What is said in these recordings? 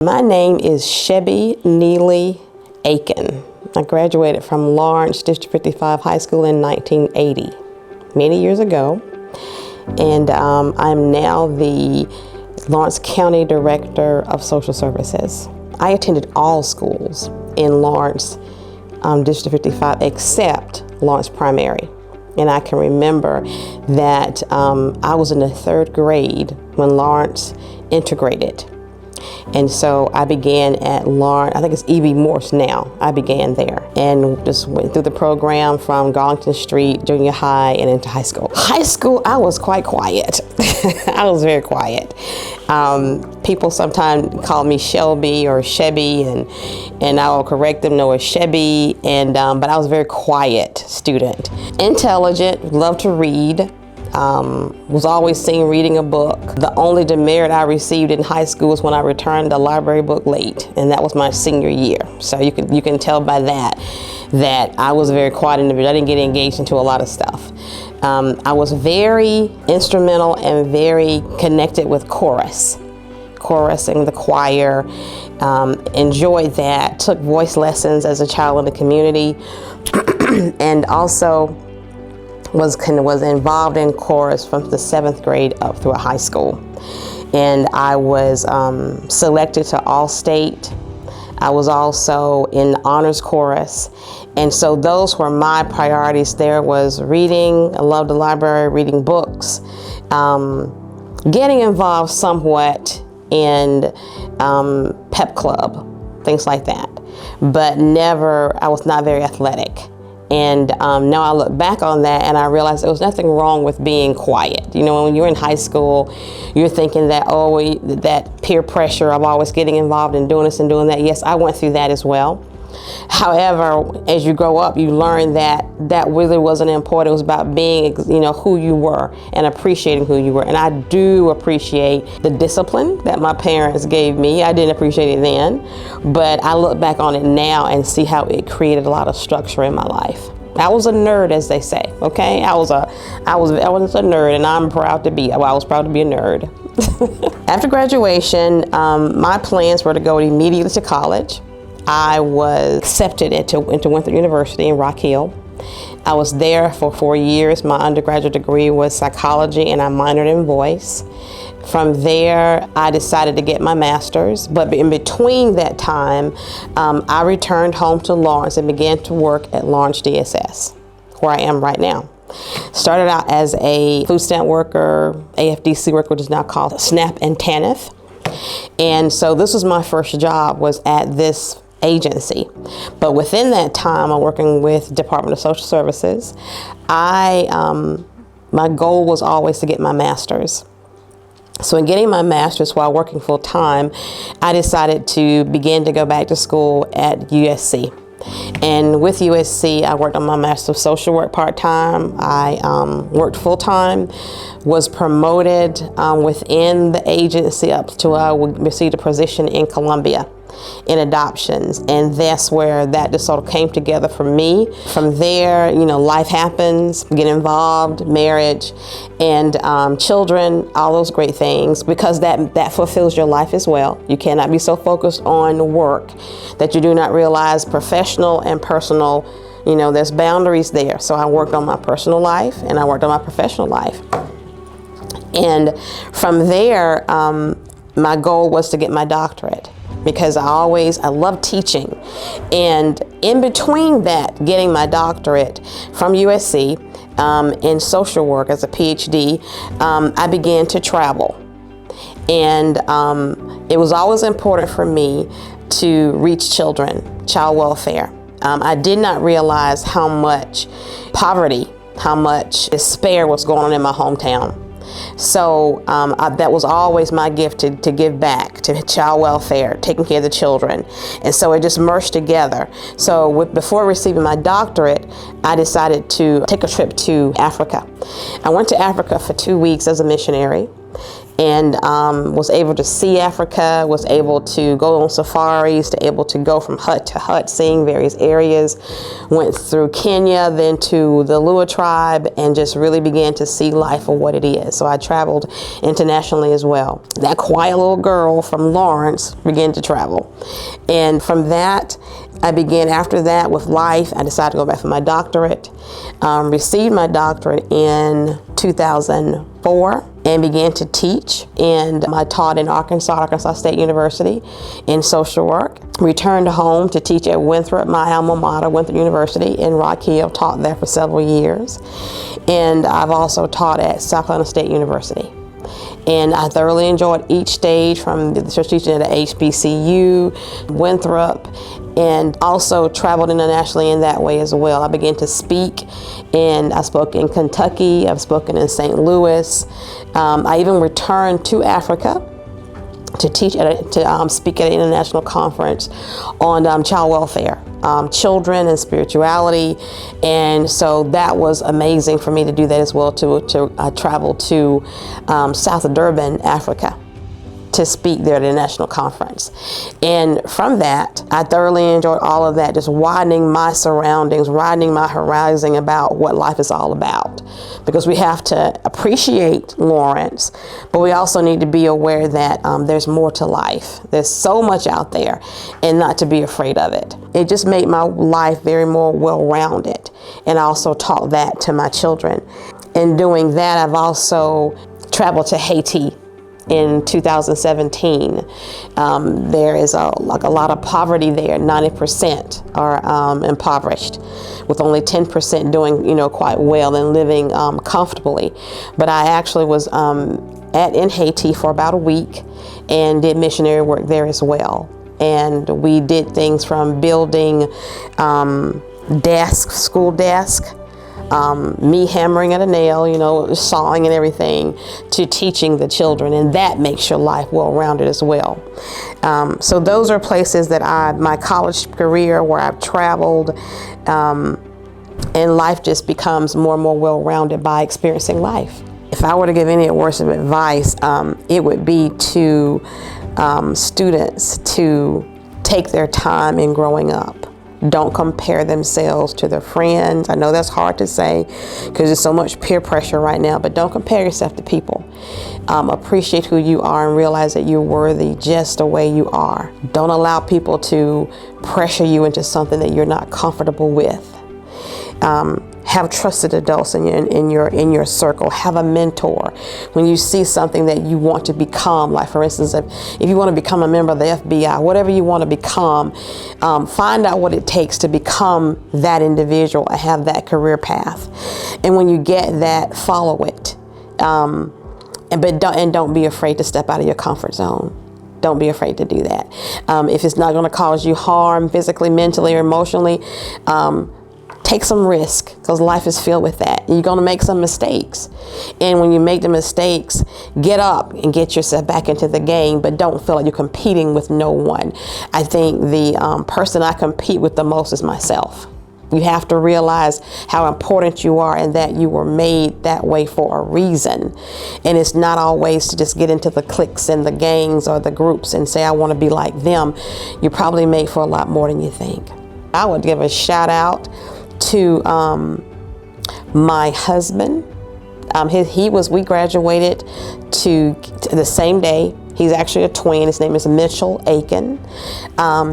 My name is Shebby Neely Aiken. I graduated from Lawrence District 55 High School in 1980, many years ago. And I'm now the Lawrence County Director of Social Services. I attended all schools in Lawrence District 55 except Lawrence Primary. And I can remember that I was in the 3rd grade when Lawrence integrated. And so I began at Lawrence, I think it's E.B. Morse now. I began there and just went through the program from Garlington Street, junior high, and into high school. High school, I was quite quiet. I was very quiet. People sometimes call me Shelby or Shebby, and I will correct them, no, it's Shebby, but I was a very quiet student. Intelligent, loved to read. Was always seen reading a book. The only demerit I received in high school was when I returned the library book late, and that was my senior year. So you can tell by that I was a very quiet individual. I didn't get engaged into a lot of stuff. I was very instrumental and very connected with chorusing the choir. Enjoyed that. Took voice lessons as a child in the community, and also was involved in chorus from the 7th grade up through high school. And I was selected to All-State. I was also in honors chorus. And so those were my priorities. There was reading, I loved the library, reading books, getting involved somewhat in pep club, things like that. But I was not very athletic. And now I look back on that and I realize there was nothing wrong with being quiet. You know, when you're in high school, you're thinking that, that peer pressure of always getting involved in doing this and doing that. Yes, I went through that as well. However, as you grow up, you learn that really wasn't important. It was about being, who you were and appreciating who you were. And I do appreciate the discipline that my parents gave me. I didn't appreciate it then, but I look back on it now and see how it created a lot of structure in my life. I was a nerd, as they say. Okay, I was a nerd, and I was proud to be a nerd. After graduation, my plans were to go immediately to college. I was accepted into Winthrop University in Rock Hill. I was there for 4 years. My undergraduate degree was psychology, and I minored in voice. From there, I decided to get my master's, but in between that time, I returned home to Lawrence and began to work at Lawrence DSS, where I am right now. Started out as a food stamp worker, AFDC worker, which is now called SNAP and TANF. And so this was my first job, was at this agency. But within that time, I'm working with Department of Social Services. My goal was always to get my master's. So in getting my master's while working full time, I decided to begin to go back to school at USC. And with USC, I worked on my Master of Social Work part-time. I worked full-time, was promoted within the agency up to I received a position in Columbia in adoptions. And that's where that just sort of came together for me. From there, life happens, get involved, marriage, and children, all those great things, because that fulfills your life as well. You cannot be so focused on work that you do not realize professional and personal, there's boundaries there. So I worked on my personal life and I worked on my professional life. And from there, my goal was to get my doctorate, because I love teaching. And in between that, getting my doctorate from USC in social work as a PhD, I began to travel. And it was always important for me to reach children, child welfare. I did not realize how much poverty, how much despair was going on in my hometown. So that was always my gift, to give back to child welfare, taking care of the children. And so it just merged together. So before receiving my doctorate, I decided to take a trip to Africa. I went to Africa for 2 weeks as a missionary. and was able to see Africa, was able to go on safaris, to able to go from hut to hut, seeing various areas. Went through Kenya, then to the Lua tribe, and just really began to see life for what it is. So I traveled internationally as well. That quiet little girl from Lawrence began to travel. And from that, I began after that with life. I decided to go back for my doctorate, received my doctorate in 2004 and began to teach. And I taught in Arkansas State University in social work. Returned home to teach at Winthrop, my alma mater, Winthrop University in Rock Hill, taught there for several years. And I've also taught at South Carolina State University. And I thoroughly enjoyed each stage, from the church teaching at HBCU, Winthrop, and also traveled internationally in that way as well. I began to speak, and I spoke in Kentucky, I've spoken in St. Louis. I even returned to Africa to teach speak at an international conference on child welfare, children and spirituality, and so that was amazing for me to do that as well. To travel to South Durban, Africa, to speak there at a national conference. And from that, I thoroughly enjoyed all of that, just widening my surroundings, widening my horizon about what life is all about. Because we have to appreciate Lawrence, but we also need to be aware that there's more to life. There's so much out there, and not to be afraid of it. It just made my life very more well-rounded, and I also taught that to my children. In doing that, I've also traveled to Haiti in 2017. There is a lot of poverty there. 90% are impoverished, with only 10% doing quite well and living comfortably. But I actually was in Haiti for about a week and did missionary work there as well. And we did things from building school desk, me hammering at a nail, sawing and everything, to teaching the children, and that makes your life well-rounded as well. So those are places that my college career where I've traveled, and life just becomes more and more well-rounded by experiencing life. If I were to give any words of advice, it would be to students to take their time in growing up. Don't compare themselves to their friends. I know that's hard to say because there's so much peer pressure right now, but don't compare yourself to people. Appreciate who you are and realize that you're worthy just the way you are. Don't allow people to pressure you into something that you're not comfortable with. Have trusted adults in your circle. Have a mentor. When you see something that you want to become, like for instance, if you want to become a member of the FBI, whatever you want to become, find out what it takes to become that individual and have that career path. And when you get that, follow it. But don't be afraid to step out of your comfort zone. Don't be afraid to do that. If it's not going to cause you harm physically, mentally, or emotionally, take some risk, because life is filled with that. You're going to make some mistakes. And when you make the mistakes, get up and get yourself back into the game, but don't feel like you're competing with no one. I think the person I compete with the most is myself. You have to realize how important you are and that you were made that way for a reason. And it's not always to just get into the cliques and the gangs or the groups and say, I want to be like them. You're probably made for a lot more than you think. I would give a shout out to my husband. We graduated to the same day. He's actually a twin. His name is Mitchell Aiken.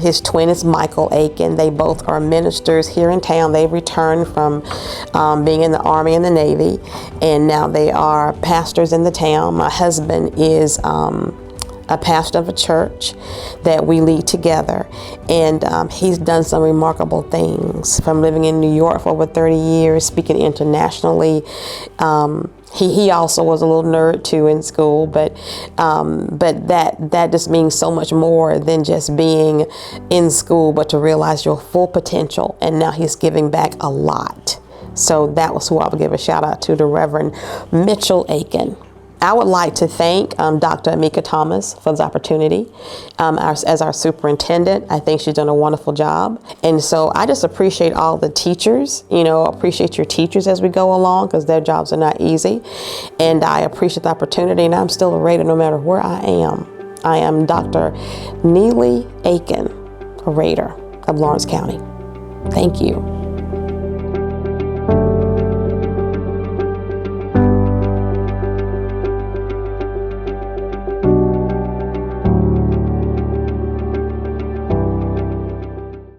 His twin is Michael Aiken. They both are ministers here in town. They returned from being in the Army and the Navy, and now they are pastors in the town. My husband is a pastor of a church that we lead together, and he's done some remarkable things, from living in New York for over 30 years, speaking internationally. He also was a little nerd too in school, but that just means so much more than just being in school, but to realize your full potential. And now he's giving back a lot. So that was who I would give a shout out to, the Reverend Mitchell Aiken. I would like to thank Dr. Amika Thomas for this opportunity as our superintendent. I think she's done a wonderful job. And so I just appreciate all the teachers, appreciate your teachers as we go along because their jobs are not easy. And I appreciate the opportunity, and I'm still a Raider no matter where I am. I am Dr. Neely Aiken, a Raider of Lawrence County. Thank you.